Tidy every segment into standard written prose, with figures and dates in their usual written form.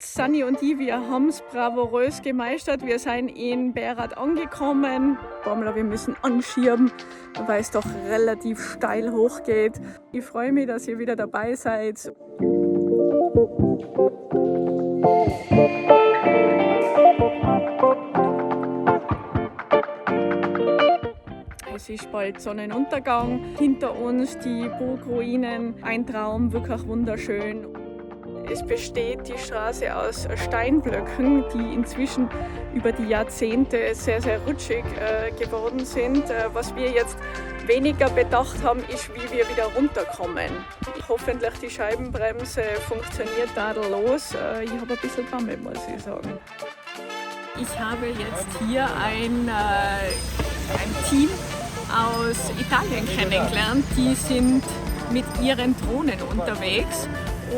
Sunny und ich, wir haben es bravourös gemeistert. Wir sind in Berat angekommen. Wir müssen anschieben, weil es doch relativ steil hochgeht. Ich freue mich, dass ihr wieder dabei seid. Es ist bald Sonnenuntergang. Hinter uns die Burgruinen. Ein Traum, wirklich wunderschön. Es besteht die Straße aus Steinblöcken, die inzwischen über die Jahrzehnte sehr, sehr rutschig geworden sind. Was wir jetzt weniger bedacht haben, ist, wie wir wieder runterkommen. Hoffentlich die Scheibenbremse funktioniert tadellos. Ich habe ein bisschen Bammel, muss ich sagen. Ich habe jetzt hier ein Team aus Italien kennengelernt. Die sind mit ihren Drohnen unterwegs.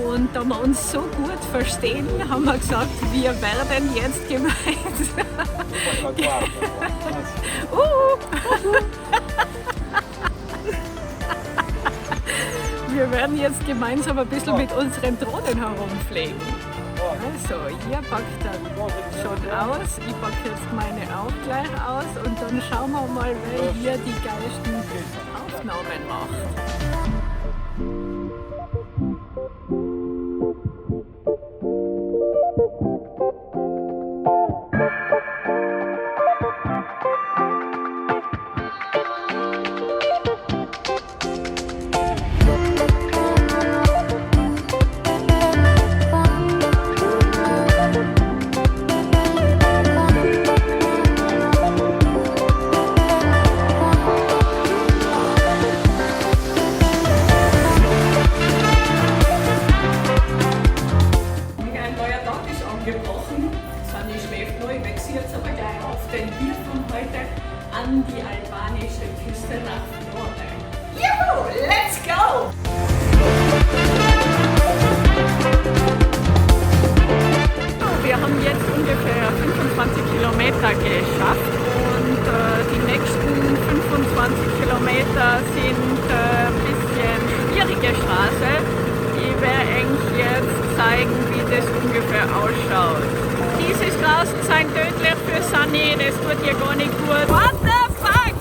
Und da wir uns so gut verstehen, haben wir gesagt, wir werden jetzt gemeinsam. Wir werden jetzt gemeinsam ein bisschen mit unseren Drohnen herumfliegen. Also, ihr packt dann schon aus, ich packe jetzt meine auch gleich aus und dann schauen wir mal, wer hier die geilsten Aufnahmen macht. Sunny schläft noch, ich wechsle jetzt aber gleich auf, denn wir fahren heute an die albanische Küste nach Vlore. Juhu, let's go! Wir haben jetzt ungefähr 25 Kilometer geschafft und die nächsten 25 Kilometer sind ein bisschen schwierige Straße. Ich werde eigentlich jetzt zeigen, wie das ungefähr ausschaut. Diese Straßen sind tödlich für Sunny, das tut ihr gar nicht gut. What the fuck?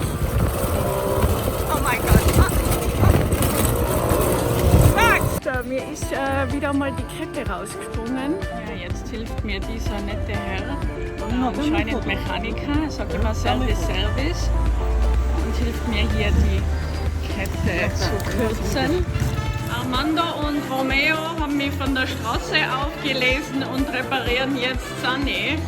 Oh mein Gott. Fuck! Mir ist wieder mal die Kette rausgesprungen. Ja, jetzt hilft mir dieser nette Herr, anscheinend Mechaniker, sagt immer Service und hilft mir hier die Kette zu kürzen. Armando und Romeo haben mich von der Straße aufgelesen und reparieren jetzt Sunny.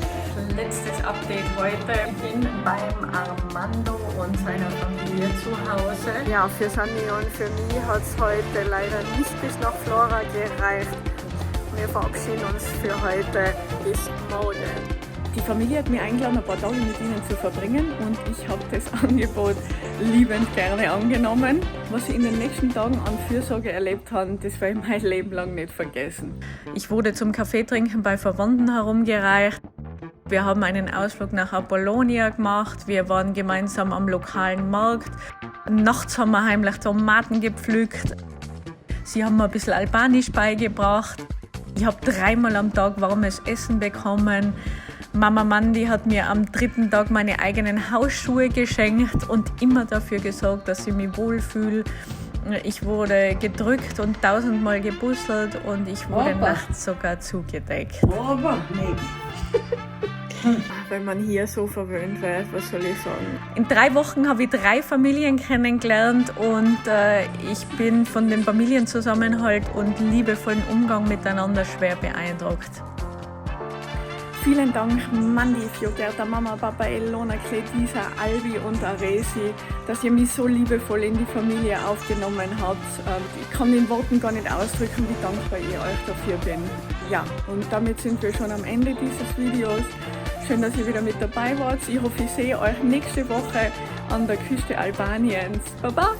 Letztes Update heute. Ich bin beim Armando und seiner Familie zu Hause. Ja, für Sunny und für mich hat es heute leider nicht bis nach Vlore gereicht. Wir verabschieden uns für heute bis morgen. Die Familie hat mich eingeladen, ein paar Tage mit ihnen zu verbringen und ich habe das Angebot liebend gerne angenommen. Was ich in den nächsten Tagen an Fürsorge erlebt habe, das werde ich mein Leben lang nicht vergessen. Ich wurde zum Kaffeetrinken bei Verwandten herumgereicht. Wir haben einen Ausflug nach Apollonia gemacht, wir waren gemeinsam am lokalen Markt. Nachts haben wir heimlich Tomaten gepflückt. Sie haben mir ein bisschen Albanisch beigebracht. Ich habe 3-mal am Tag warmes Essen bekommen. Mama Mandy hat mir am 3. Tag meine eigenen Hausschuhe geschenkt und immer dafür gesorgt, dass ich mich wohlfühle. Ich wurde gedrückt und 1000-mal gebusselt und ich wurde nachts sogar zugedeckt. Wenn man hier so verwöhnt wird, was soll ich sagen? In 3 Wochen habe ich 3 Familien kennengelernt und ich bin von dem Familienzusammenhalt und liebevollen Umgang miteinander schwer beeindruckt. Vielen Dank, Mandy, Fjogerta, Mama, Papa, Elona, Cletisa, Albi und Aresi, dass ihr mich so liebevoll in die Familie aufgenommen habt. Ich kann in Worten gar nicht ausdrücken, wie dankbar ich euch dafür bin. Ja, und damit sind wir schon am Ende dieses Videos. Schön, dass ihr wieder mit dabei wart. Ich hoffe, ich sehe euch nächste Woche an der Küste Albaniens. Baba!